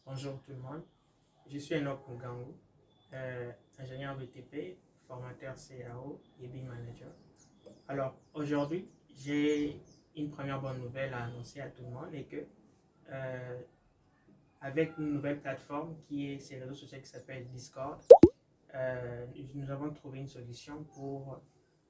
Bonjour tout le monde, je suis Enoch Mugangu, ingénieur BTP, formateur CAO et BIM Manager. Alors aujourd'hui, j'ai une première bonne nouvelle à annoncer à tout le monde et que avec une nouvelle plateforme qui est ces réseaux sociaux qui s'appelle Discord, nous avons trouvé une solution pour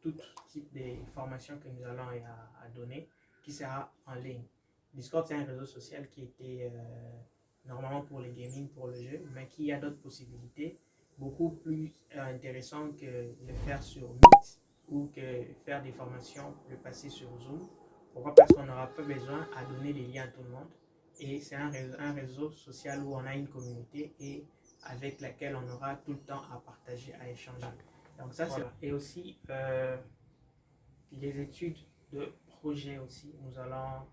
tout type de formation que nous allons à donner qui sera en ligne. Discord, c'est un réseau social qui était normalement pour le gaming, pour le jeu, mais qui a d'autres possibilités beaucoup plus intéressantes que le faire sur Meet ou que faire des formations, le passer sur Zoom. Pourquoi? Parce qu'on n'aura pas besoin à donner des liens à tout le monde. Et c'est un réseau social où on a une communauté et avec laquelle on aura tout le temps à partager, à échanger. Donc ça, voilà. Et aussi, les études de projet aussi, nous allons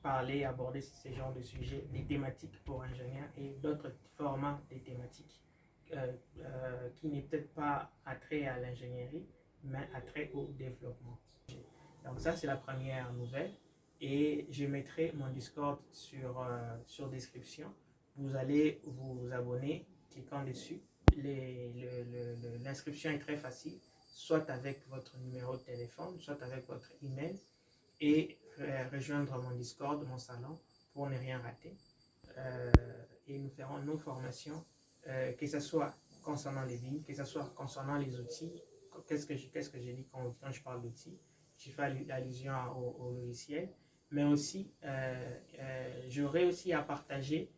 parler, aborder ce genre de sujets, des thématiques pour ingénieurs et d'autres formats des thématiques qui n'est peut-être pas attrait à l'ingénierie, mais attrait au développement. Donc ça, c'est la première nouvelle. Et je mettrai mon Discord sur description. Vous allez vous abonner, cliquant dessus. L'inscription est très facile, soit avec votre numéro de téléphone, soit avec votre email, et rejoindre mon Discord, mon salon, pour ne rien rater. Et nous ferons nos formations, que ce soit concernant les BIM, que ce soit concernant les outils. Qu'est-ce que j'ai dit quand je parle d'outils? Je fais allusion au logiciel, mais aussi, j'aurai aussi à partager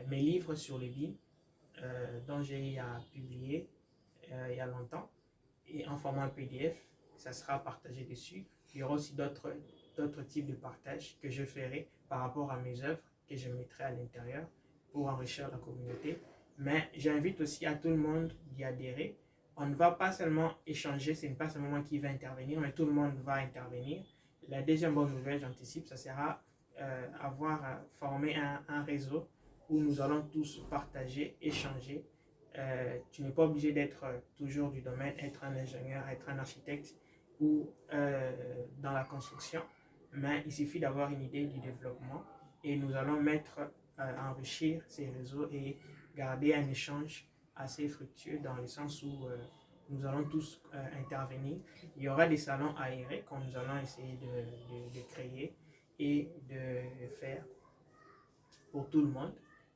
mes livres sur les BIM, dont j'ai publié il y a longtemps, et en format PDF, ça sera partagé dessus. Il y aura aussi d'autres types de partage que je ferai par rapport à mes œuvres que je mettrai à l'intérieur pour enrichir la communauté. Mais j'invite aussi à tout le monde d'y adhérer. On ne va pas seulement échanger, ce n'est pas seulement moi qui va intervenir, mais tout le monde va intervenir. La deuxième bonne nouvelle, j'anticipe, ça sera avoir formé un réseau où nous allons tous partager, échanger. Tu n'es pas obligé d'être toujours du domaine, être un ingénieur, être un architecte ou dans la construction, mais il suffit d'avoir une idée du développement et nous allons enrichir ces réseaux et garder un échange assez fructueux dans le sens où nous allons tous intervenir. Il y aura des salons aérés que nous allons essayer de créer et de faire pour tout le monde,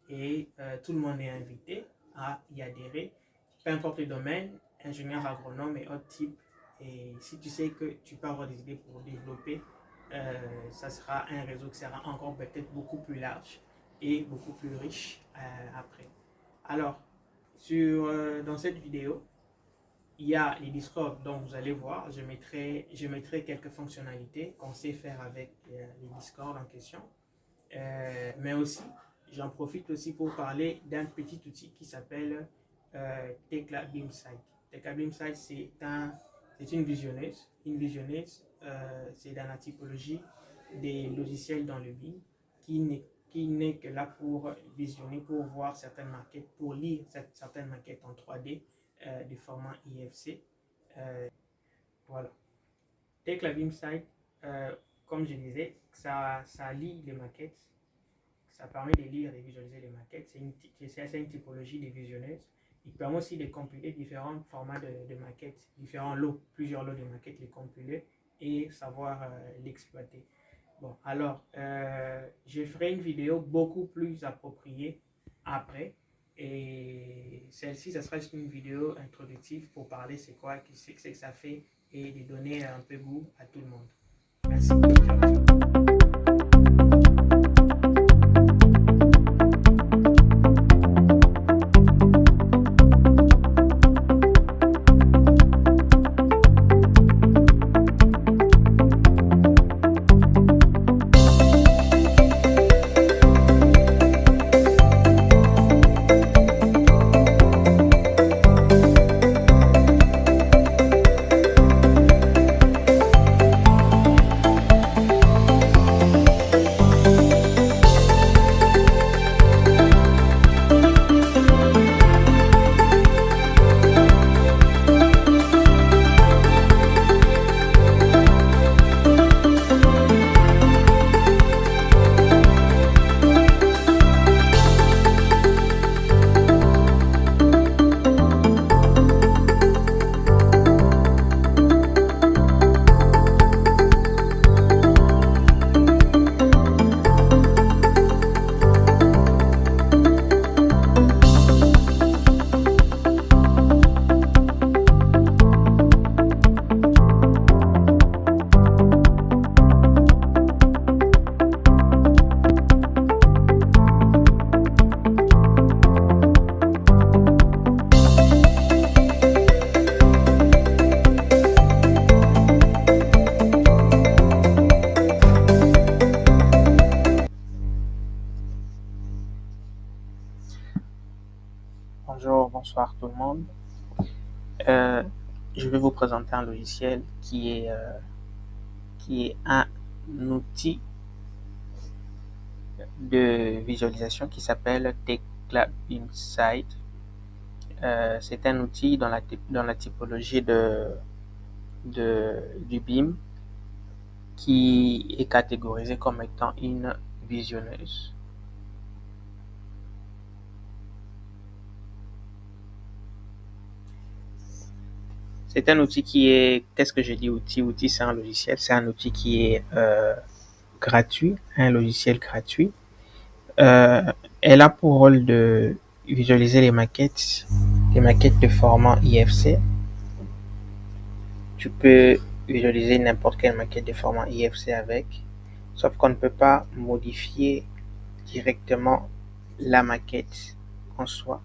et tout le monde est invité à y adhérer, peu importe le domaine, ingénieur, agronome et autres types. Et si tu sais que tu peux avoir des idées pour développer, ça sera un réseau qui sera encore peut-être beaucoup plus large et beaucoup plus riche après. Alors, dans cette vidéo, il y a les Discord dont vous allez voir. Je mettrai quelques fonctionnalités qu'on sait faire avec les Discord en question. Mais aussi, j'en profite aussi pour parler d'un petit outil qui s'appelle Tekla BIMsite. Tekla BIMsite, c'est une visionneuse. Une visionneuse, c'est dans la typologie des logiciels dans le BIM qui n'est que là pour visionner, pour voir certaines maquettes, pour lire certaines maquettes en 3D du format IFC. Voilà. Tekla BIMsite, comme je disais, ça lit les maquettes, ça permet de lire et visualiser les maquettes. C'est une typologie des visionneuses. Il permet aussi de compiler différents formats de maquettes, différents lots, plusieurs lots de maquettes, les compiler et savoir l'exploiter. Bon, alors, je ferai une vidéo beaucoup plus appropriée après. Et celle-ci, ça sera juste une vidéo introductive pour parler c'est quoi, qu'est-ce que ça fait et de donner un peu goût à tout le monde. Merci. Ciao, ciao. bonsoir tout le monde. Euh, je vais vous présenter un logiciel qui est un outil de visualisation qui s'appelle Teclab Insight. C'est un outil dans la typologie du BIM qui est catégorisé comme étant une visionneuse. C'est un outil qu'est-ce que je dis outil? Outil, c'est un logiciel, c'est un outil qui est gratuit, un logiciel gratuit. Elle a pour rôle de visualiser les maquettes de format IFC. Tu peux visualiser n'importe quelle maquette de format IFC avec, sauf qu'on ne peut pas modifier directement la maquette en soi.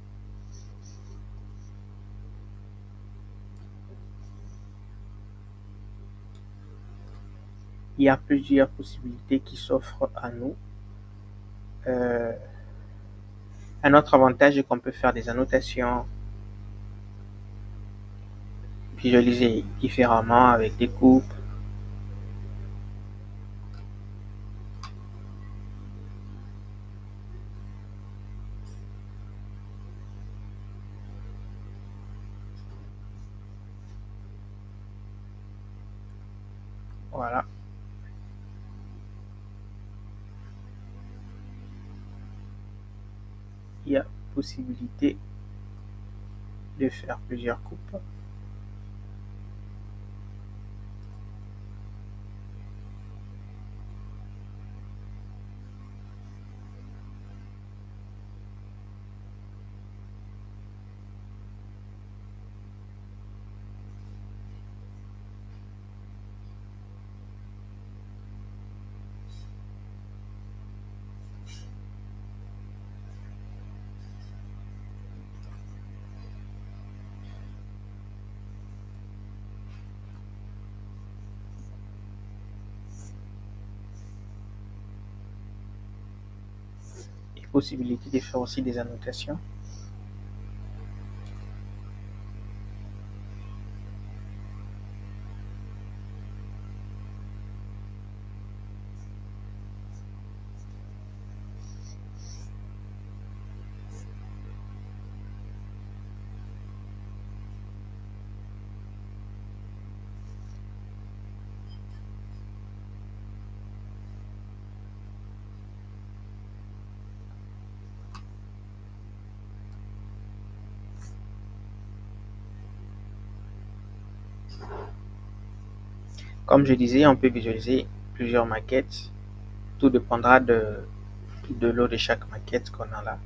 Il y a plusieurs possibilités qui s'offrent à nous. Un autre avantage est qu'on peut faire des annotations, visualiser différemment avec des coupes. Voilà. Il y a possibilité de faire plusieurs coupes. Et possibilité de faire aussi des annotations. Comme je disais, on peut visualiser plusieurs maquettes. Tout dépendra de l'eau de chaque maquette qu'on a là.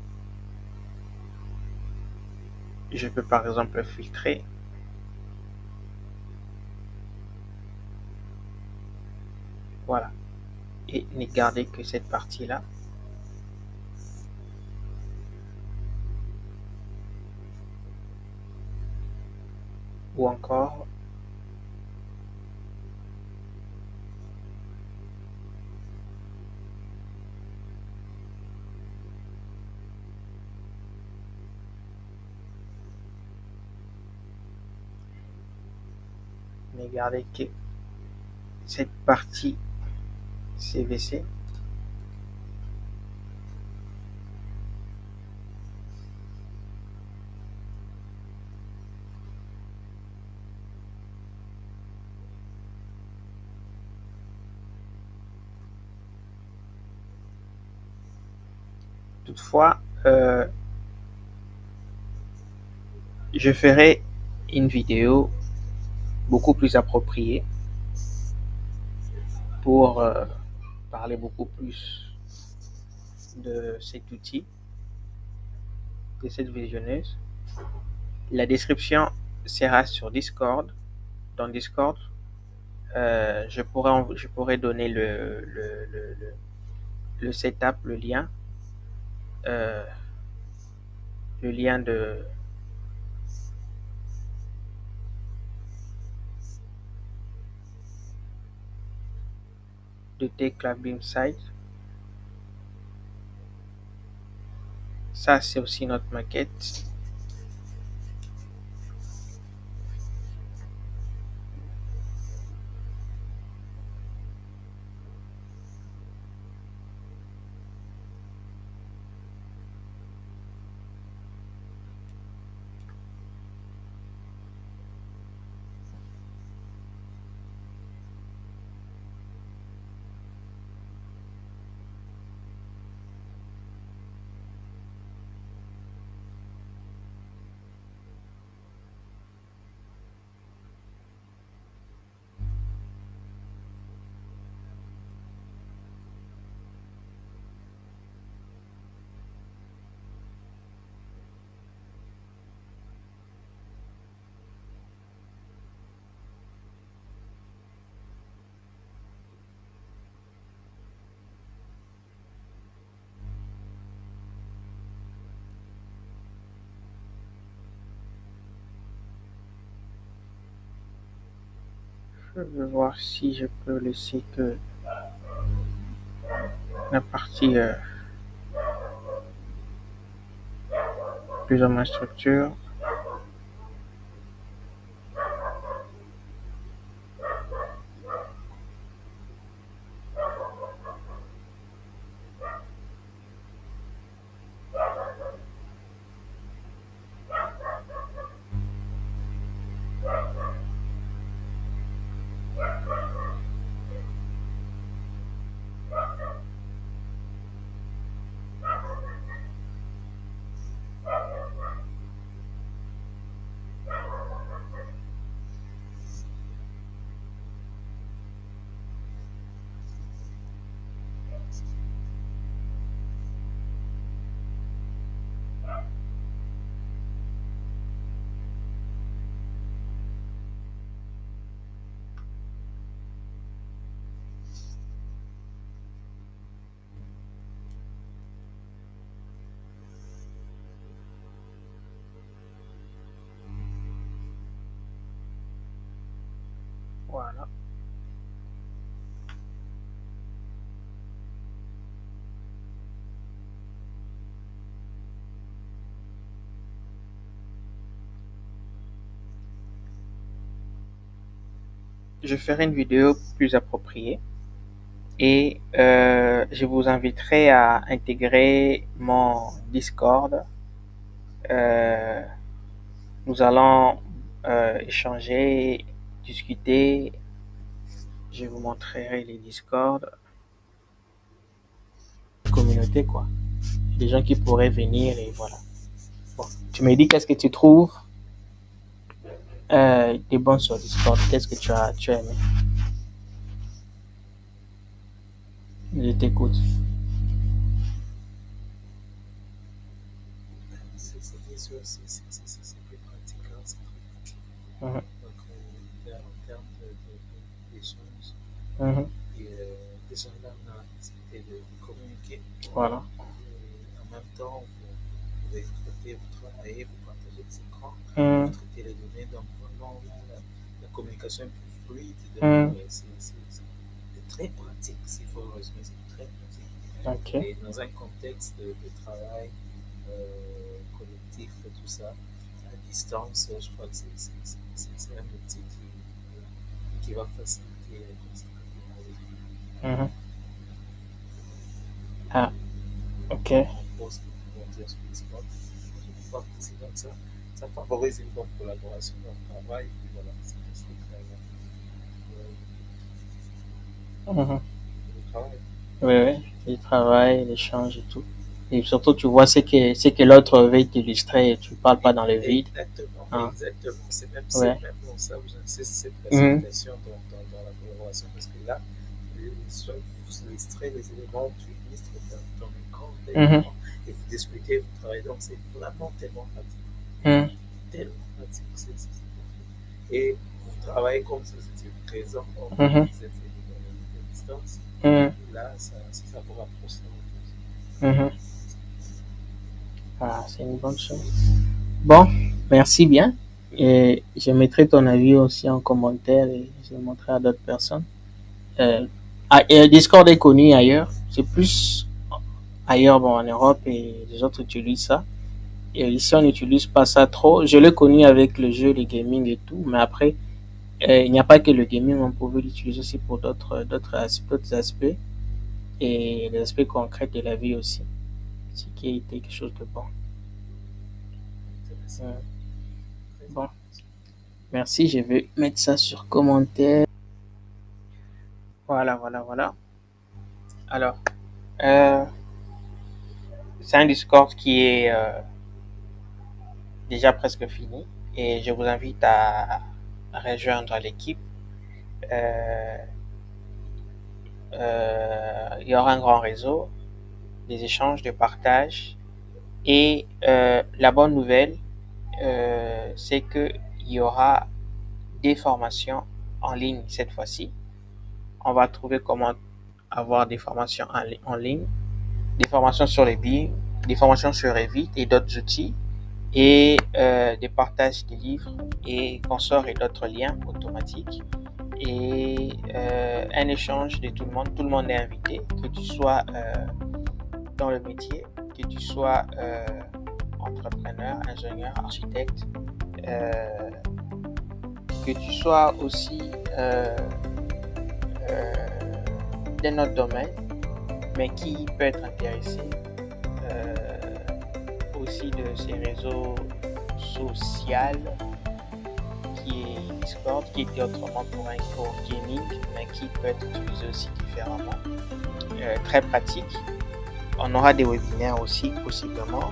Je peux par exemple filtrer. Voilà. Et ne garder que cette partie-là. Ou encore ne garder que cette partie CVC. Toutefois, je ferai une vidéo beaucoup plus appropriée pour parler beaucoup plus de cet outil, de cette visionneuse. La description sera sur Discord. Dans Discord, je pourrais donner le setup, euh, le lien de Teclab Insight. Ça, c'est aussi notre maquette. Je vais voir si je peux laisser que la partie plus ou moins structure. Voilà. Je ferai une vidéo plus appropriée et je vous inviterai à intégrer mon Discord. Euh, Nous allons échanger, discuter. Je vous montrerai les Discord, communauté quoi. Des gens qui pourraient venir et voilà. Bon, tu me dis qu'est-ce que tu trouves des bons sur Discord. Qu'est-ce que tu as aimé? Je t'écoute. C'est sûr, c'est plus pratique, hein, c'est très pratique. Mhm. Donc, en termes d'échange, Mhm. et déjà là, on a la possibilité de communiquer. Voilà. Et en même temps, vous pouvez traiter, vous travaillez, vous partagez les écrans, Mhm. vous traitez les données. Donc, vraiment, là, la communication est plus fluide. Mhm. C'est très pratique, s'il faut le résumer, c'est très pratique. Ok. Et dans un contexte de travail collectif, tout ça, à distance, je crois que c'est un outil qui va faciliter la Mhm. Ah, ok. on pose pour dire sur les sports. Je crois que c'est comme ça favorise une bonne collaboration dans le travail. Et puis voilà, c'est très Mhm. le travail. Oui, oui. Le travail, l'échange et tout. Et surtout, tu vois ce que l'autre veut t'illustrer et tu parles pas dans le vide. Exactement, Hein. exactement. Ouais. C'est même dans ça où j'insiste, cette Mhm. facilitation dans la collaboration. Parce que là, soit vous illustrez les éléments, tu illustres ton écran, Mhm. et vous discutez, vous travaillez. Donc, c'est vraiment tellement pratique. Mhm. Tellement pratique. Et vous travaillez comme si vous étiez présent, or que Mhm. vous êtes à distance. Mhm. Là, ça vous rapproche. Mhm. Ah, c'est une bonne chose. Bon, merci bien. Et je mettrai ton avis aussi en commentaire et je le montrerai à d'autres personnes. Et Discord est connu ailleurs. C'est plus ailleurs, bon, en Europe et les autres utilisent ça. Et ici, on n'utilise pas ça trop. Je l'ai connu avec le jeu, les gaming et tout. Mais après, il n'y a pas que le gaming. On pouvait l'utiliser aussi pour d'autres aspects. Et les aspects concrets de la vie aussi. Ce qui a été quelque chose de bon. Bon, merci. Je vais mettre ça sur commentaire. Voilà, voilà, voilà. Alors, euh, c'est un Discord qui est déjà presque fini et je vous invite à rejoindre l'équipe. Euh, il y aura un grand réseau, des échanges, des partages et la bonne nouvelle, c'est qu'il y aura des formations en ligne cette fois-ci. On va trouver comment avoir des formations en ligne, des formations sur les BIM, des formations sur Revit et d'autres outils et des partages de livres et consorts et d'autres liens automatiques et un échange de tout le monde est invité, que tu sois dans le métier, que tu sois entrepreneur, ingénieur, architecte, que tu sois aussi d'un autre domaine, mais qui peut être intéressé aussi de ces réseaux sociaux qui est Discord, qui était autrement pour gaming, mais qui peut être utilisé aussi différemment. Très pratique. On aura des webinaires aussi, possiblement.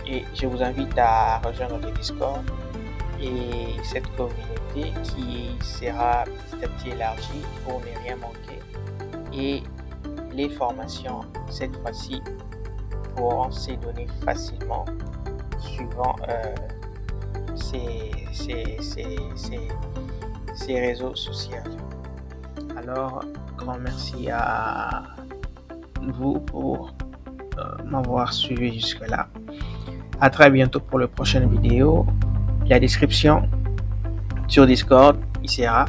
Et je vous invite à rejoindre le Discord et cette communauté qui sera petit à petit élargie pour ne rien manquer. Et les formations, cette fois-ci, pourront se donner facilement suivant ces réseaux sociaux. Alors, grand merci à vous pour m'avoir suivi jusque-là. À très bientôt pour la prochaine vidéo. La description sur Discord, il sera.